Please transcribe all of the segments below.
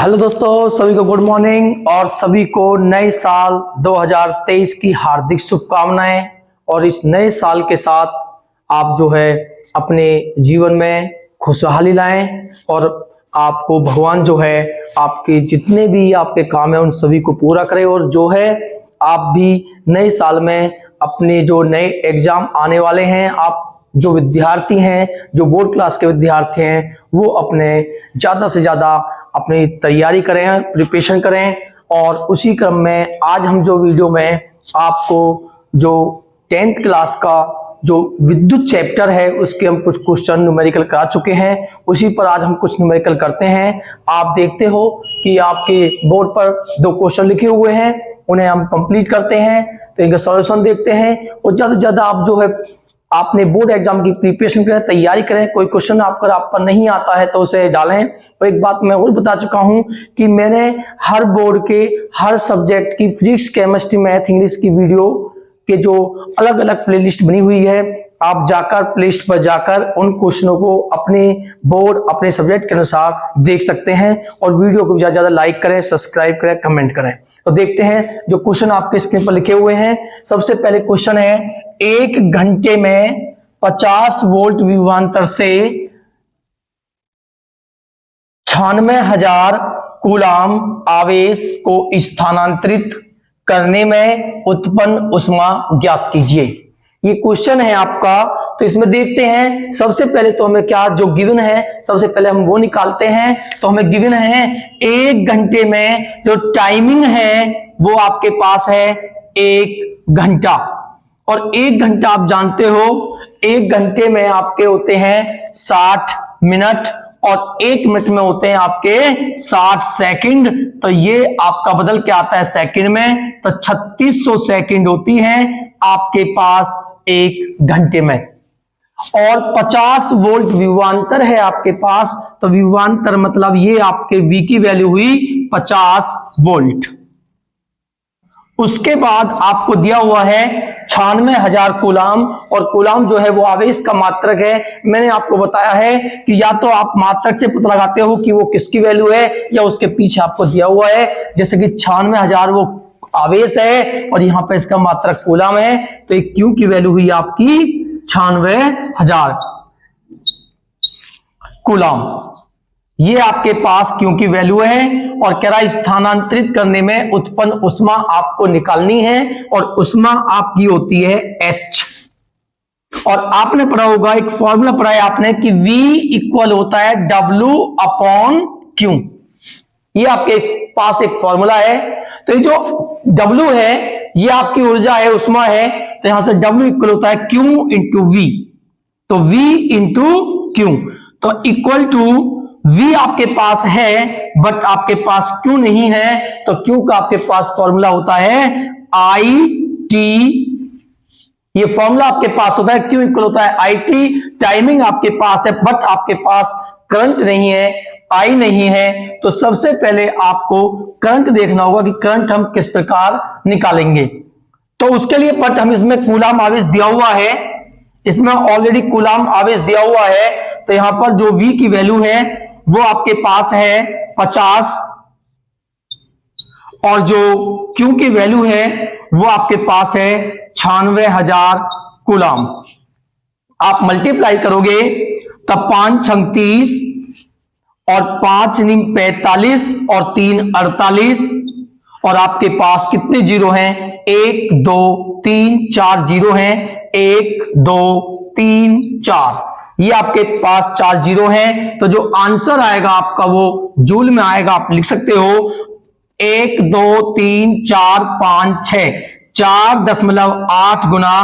Hello दोस्तों, सभी को गुड मॉर्निंग और सभी को नए साल 2023 की हार्दिक शुभकामनाएं। और इस नए साल के साथ आप जो है अपने जीवन में खुशहाली लाएं और आपको भगवान जो है आपके जितने भी आपके काम है उन सभी को पूरा करे। और जो है आप भी नए साल में अपने जो नए एग्जाम आने वाले हैं, आप जो विद्यार्थी हैं, जो बोर्ड क्लास के विद्यार्थी हैं, वो अपने ज़्यादा से ज़्यादा अपनी तैयारी करें, प्रिपरेशन करें। और उसी क्रम में आज हम जो वीडियो में आपको जो 10th क्लास का जो विद्युत चैप्टर है उसके हम कुछ क्वेश्चन न्यूमेरिकल करा चुके हैं, उसी पर आज हम कुछ न्यूमेरिकल करते हैं। आप देखते हो कि आपके बोर्ड पर 2 क्वेश्चन लिखे हुए हैं, उन्हें हम कंप्लीट करते हैं, तो इनका सॉल्यूशन देखते हैं। और ज़्यादा से ज़्यादा आप जो है आपने बोर्ड एग्जाम की प्रिपरेशन करें, तैयारी करें। कोई क्वेश्चन आप पर नहीं आता है तो उसे डालें। और एक बात मैं और बता चुका हूं कि मैंने हर बोर्ड के हर सब्जेक्ट की फिजिक्स, केमिस्ट्री, मैथ, इंग्लिश की वीडियो के जो अलग अलग प्लेलिस्ट बनी हुई है, आप जाकर प्लेलिस्ट पर जाकर उन क्वेश्चनों को अपने बोर्ड, अपने सब्जेक्ट के अनुसार देख सकते हैं। और वीडियो को ज्यादा लाइक करें, सब्सक्राइब करें, कमेंट करें। तो देखते हैं जो क्वेश्चन आपके स्क्रीन पर लिखे हुए हैं। सबसे पहले क्वेश्चन है, 1 घंटे में 50 वोल्ट विभवांतर से 96,000 कूलाम आवेश को स्थानांतरित करने में उत्पन्न ऊष्मा ज्ञात कीजिए। ये क्वेश्चन है आपका। तो इसमें देखते हैं, सबसे पहले तो हमें क्या जो गिवन है सबसे पहले हम वो निकालते हैं। तो हमें गिवन है 1 घंटे में जो टाइमिंग है वो आपके पास है 1 घंटा। और 1 घंटा आप जानते हो 1 घंटे में आपके होते हैं 60 मिनट और 1 मिनट में होते हैं आपके 60 सेकंड। तो ये आपका बदल के आता है सेकंड में, तो 3600 सेकंड होती है आपके पास 1 घंटे में। और 50 वोल्ट विभवांतर है आपके पास, तो विभवांतर मतलब ये आपके V की वैल्यू हुई 50 वोल्ट। उसके बाद आपको दिया हुआ है 96,000 कूलाम। और कूलाम जो है वो आवेश का मात्रक है। मैंने आपको बताया है कि या तो आप मात्रक से पता लगाते हो कि वो किसकी वैल्यू है, या उसके पीछे आपको दिया हुआ है। जैसे कि 96,000 वो आवेश है और यहां पे इसका मात्रक कूलाम है, तो एक Q की वैल्यू हुई आपकी 96,000 कूलाम। ये आपके पास Q की वैल्यू है। और कह रहा है स्थानांतरित करने में उत्पन्न ऊष्मा आपको निकालनी है, और ऊष्मा आपकी होती है H। और आपने पढ़ा होगा, एक फॉर्मूला पढ़ा है आपने कि V इक्वल होता है W/Q। ये आपके पास एक फॉर्मूला है। तो ये जो W है ये आपकी ऊर्जा है, ऊष्मा है। तो यहां से W इक्वल होता है Q इंटू V। तो V इंटू Q, तो इक्वल टू V आपके पास है बट आपके पास Q नहीं है, तो Q का आपके पास फॉर्मूला होता है IT। ये फॉर्मूला आपके पास होता है, Q इक्वल होता है IT। टाइमिंग आपके पास है बट आपके पास करंट नहीं है, I नहीं है। तो सबसे पहले आपको करंट देखना होगा कि करंट हम किस प्रकार निकालेंगे। तो उसके लिए बट हम इसमें कूलाम आवेश दिया हुआ है, इसमें ऑलरेडी कूलाम आवेश दिया हुआ है। तो यहां पर जो V की वैल्यू है वो आपके पास है 50 और जो Q की वैल्यू है वो आपके पास है 96,000 कूलाम। आप मल्टीप्लाई करोगे तब 5 छंग 30 और 5 निंग 45 और 3 48। और आपके पास कितने जीरो हैं? 1 2 3 4 जीरो हैं। 1 2 3 4, ये आपके पास 4 जीरो हैं। तो जो आंसर आएगा आपका वो जूल में आएगा। आप लिख सकते हो 1 2 3 4 5 6, 4.8 गुना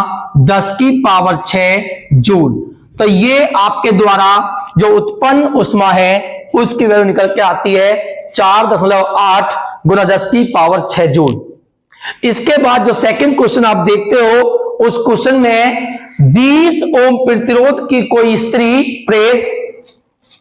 10 की पावर 6 जूल। तो ये आपके द्वारा जो उत्पन्न ऊष्मा है उसकी वैल्यू निकल के आती है 4.8 गुना 10 की पावर 6 जूल। इसके बाद जो सेकंड क्वेश्चन आप देखते हो, उस क्वेश्चन में 20 ओम प्रतिरोध की कोई स्त्री प्रेस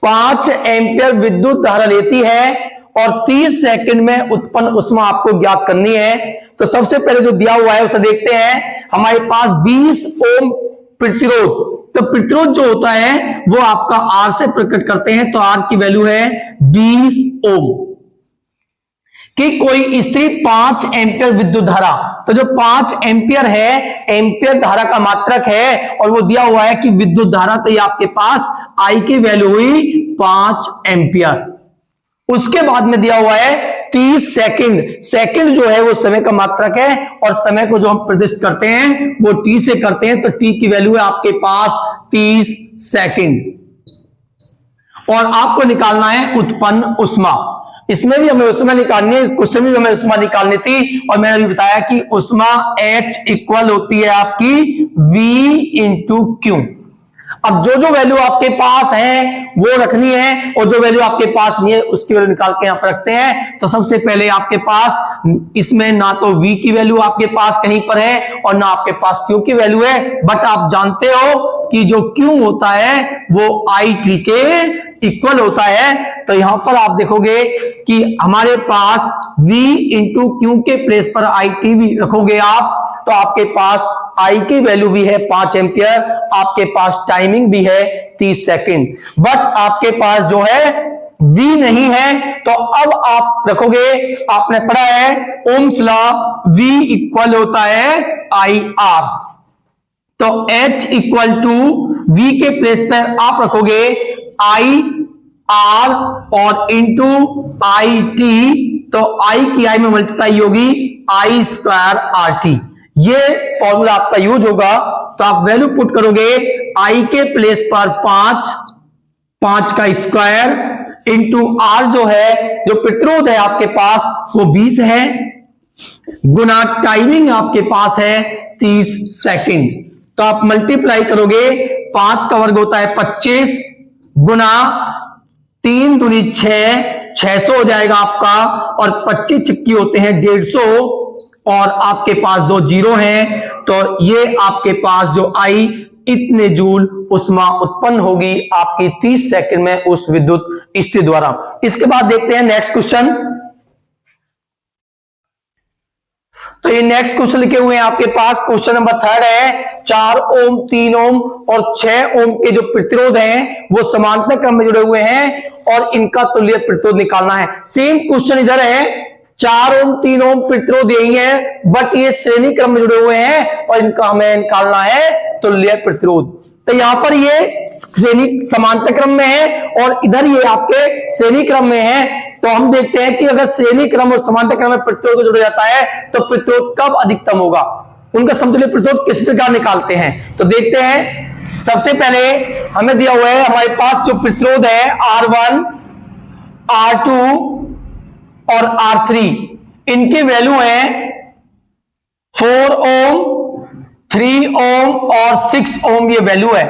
5 एम्पियर विद्युत धारा लेती है और 30 सेकंड में उत्पन्न ऊष्मा आपको ज्ञात करनी है। तो सबसे पहले जो दिया हुआ है उसे देखते हैं। हमारे पास 20 ओम प्रतिरोध, तो प्रतिरोध जो होता है वो आपका R से प्रकट करते हैं, तो R की वैल्यू है 20 ओम। कि कोई स्त्री 5 एम्पियर विद्युत धारा, तो जो 5 एम्पियर है एम्पियर धारा का मात्रक है और वो दिया हुआ है कि विद्युत धारा, तो ये आपके पास आई की वैल्यू हुई 5 एम्पियर। उसके बाद में दिया हुआ है 30 सेकंड, सेकंड जो है वो समय का मात्रक है और समय को जो हम प्रदर्शित करते हैं वो टी से करते हैं, तो टी की वैल्यू है आपके पास 30 सेकंड। और आपको निकालना है उत्पन्न उष्मा, इसमें भी हमें उष्मा निकालनी है, इस क्वेश्चन में भी हमें उष्मा निकालनी थी और मैंने अभी बताया कि उष्मा H इक्वल होती है आपकी V इंटू क्यू। अब जो जो वैल्यू आपके पास है वो रखनी है और जो वैल्यू आपके पास नहीं है उसकी वैल्यू निकाल के यहां पर रखते हैं। तो सबसे पहले आपके पास इसमें ना तो V की वैल्यू आपके पास कहीं पर है और ना आपके पास Q की वैल्यू है, बट आप जानते हो कि जो Q होता है वो IT के इक्वल होता है। तो यहां पर आप देखोगे कि हमारे पास V इंटू क्यू के प्लेस पर IT भी रखोगे आप, तो आपके पास I की वैल्यू भी है 5 एम्पियर, आपके पास टाइमिंग भी है 30 सेकंड, बट आपके पास जो है V नहीं है। तो अब आप रखोगे, आपने पढ़ा है ओम्स लॉ, V इक्वल होता है IR, तो H इक्वल टू V के प्लेस पर आप रखोगे IR और इंटू IT, तो I की I में मल्टीप्लाई होगी I स्क्वायर RT, ये फॉर्मूला आपका यूज होगा। तो आप वैल्यू पुट करोगे I के प्लेस पर 5 का स्क्वायर इंटू R जो है, जो प्रतिरोध है आपके पास वो 20 है, गुना टाइमिंग आपके पास है 30 सेकंड। तो आप मल्टीप्लाई करोगे, 5 का वर्ग होता है 25 गुना 3 दूनी 600 हो जाएगा आपका, और 25 छक्की होते हैं 150 और आपके पास 2 जीरो हैं, तो ये आपके पास जो आई इतने जूल उष्मा उत्पन्न होगी आपकी 30 सेकंड में उस विद्युत स्थिति द्वारा। इसके बाद देखते हैं नेक्स्ट क्वेश्चन। तो ये नेक्स्ट क्वेश्चन लिखे हुए हैं आपके पास, क्वेश्चन नंबर 3 है। 4 ओम 3 ओम और 6 ओम के जो प्रतिरोध हैं वो समांतर क्रम में जुड़े हुए हैं और इनका तुल्य प्रतिरोध निकालना है। सेम क्वेश्चन इधर है, 4 ओम 3 ओम प्रतिरोध यही है, बट ये श्रेणी क्रम में जुड़े हुए हैं और इनका हमें निकालना है तुल्य प्रतिरोध। तो यहां पर ये श्रेणी समांतर क्रम में है और इधर ये आपके श्रेणी क्रम में है। तो हम देखते हैं कि अगर श्रेणी क्रम और समांतर क्रम में प्रतिरोध जुड़ जाता है तो प्रतिरोध कब अधिकतम होगा, उनका समतुल्य प्रतिरोध किस प्रकार निकालते हैं। तो देखते हैं, सबसे पहले हमें दिया हुआ है हमारे पास जो प्रतिरोध है R1, R2 और R3, इनकी वैल्यू है 4 ओम, 3 ओम और 6 ओम, ये वैल्यू है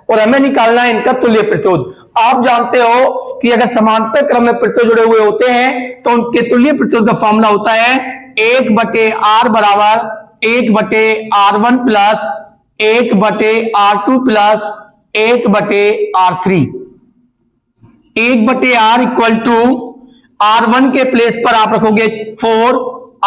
और हमें निकालना है इनका तुल्य प्रतिरोध। आप जानते हो कि अगर समांतर क्रम में प्रतिरोध जुड़े हुए होते हैं तो उनके तुल्य प्रतिरोध का फॉर्मूला होता है 1/R बराबर 1/R1 plus 1/R2 plus 1/R3। 1/R equal to R1 के प्लेस पर आप रखोगे 4,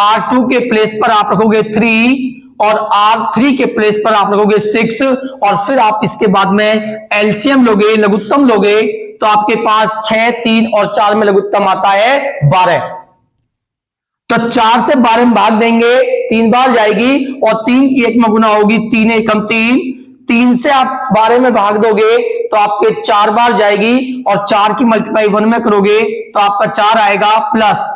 R2 के प्लेस पर आप रखोगे 3 और R3 के प्लेस पर आप रखोगे 6 और फिर आप इसके बाद में एलसीएम लोगे, लघुत्तम लोगे, तो आपके पास 6, 3 और 4 में लघुत्तम आता है 12। तो 4 से 12 में भाग देंगे, 3 बार जाएगी और 3 की 1 में गुना होगी, 3 एकम 3, 3 से आप 12 में भाग दोगे तो आपके 4 बार जाएगी और 4 की मल्टीप्लाई 1 में करोगे तो आपका 4 आएगा, प्लस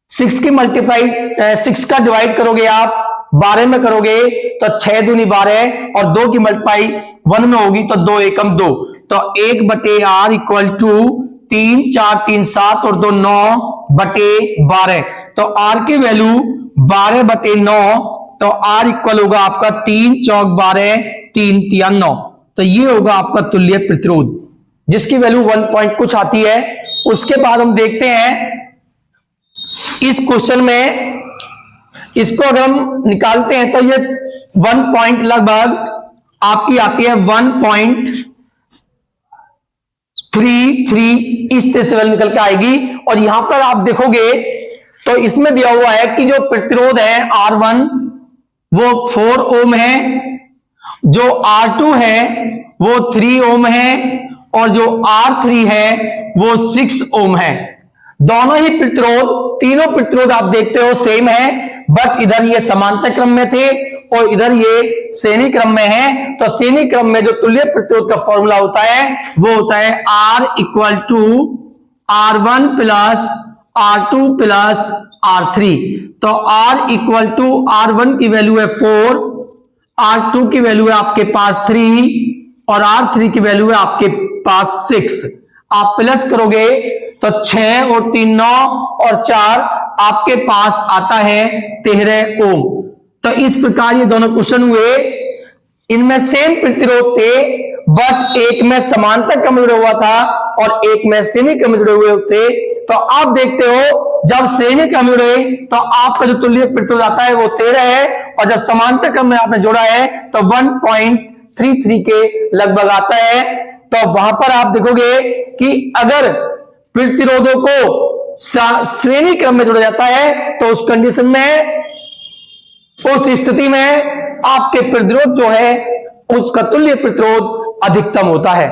6 की मल्टीप्लाई 6 का डिवाइड करोगे आप 12 में करोगे तो 6 दूनी 12 और 2 की मल्टीप्लाई 1 में होगी तो 2 एकम 2, तो 1/R इक्वल टू 3, 4, 3, 7 और 2 9/12। तो R की वैल्यू 12/9, तो R इक्वल होगा आपका 3 चौक 12, 3 तिया 9। तो ये होगा आपका तुल्य प्रतिरोध जिसकी वैल्यू 1 पॉइंट कुछ आती है। उसके बाद हम देखते हैं इस क्वेश्चन में, इसको अगर हम निकालते हैं तो ये 1 पॉइंट लगभग आपकी आती है 1.33 इस तरह से वैल्यू निकल के आएगी। और यहां पर आप देखोगे तो इसमें दिया हुआ है कि जो प्रतिरोध है R1 वो 4 ओम है, जो R2 है वो 3 ओम है और जो R3 है वो 6 ओम है। दोनों ही प्रतिरोध, तीनों प्रतिरोध आप देखते हो सेम है, बट इधर ये समांतर क्रम में थे और इधर ये श्रेणी क्रम में है। तो श्रेणी क्रम में जो तुल्य प्रतिरोध का फॉर्मूला होता है वो होता है R equal to R1 plus R2 plus R3। तो R इक्वल टू R1 की वैल्यू है 4, R2 की वैल्यू है आपके पास 3 और R3 की वैल्यू है आपके पास 6। आप प्लस करोगे तो 6 और 3 9 और 4 आपके पास आता है 13 ओम। तो इस प्रकार ये दोनों क्वेश्चन हुए, इनमें सेम प्रतिरोध थे बट एक में समांतर क्रम जुड़ा हुआ था और एक में श्रेणी क्रम जुड़े हुए थे। तो आप देखते हो जब श्रेणी क्रम जुड़े तो आपका जो तुल्य प्रतिरोध आता है वो 13 है और जब समांतर क्रम में आपने जोड़ा है तो 1.33 के लगभग आता है। तो वहां पर आप देखोगे कि अगर प्रतिरोधों को श्रेणी क्रम में जोड़ा जाता है तो उस कंडीशन में, उस स्थिति में आपके प्रतिरोध जो है उसका तुल्य प्रतिरोध अधिकतम होता है।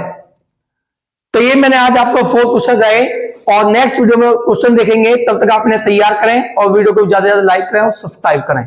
तो ये मैंने आज आपको 4 क्वेश्चन गए और नेक्स्ट वीडियो में क्वेश्चन देखेंगे। तब तक आप इन्हें तैयार करें और वीडियो को ज्यादा से ज्यादा लाइक करें और सब्सक्राइब करें।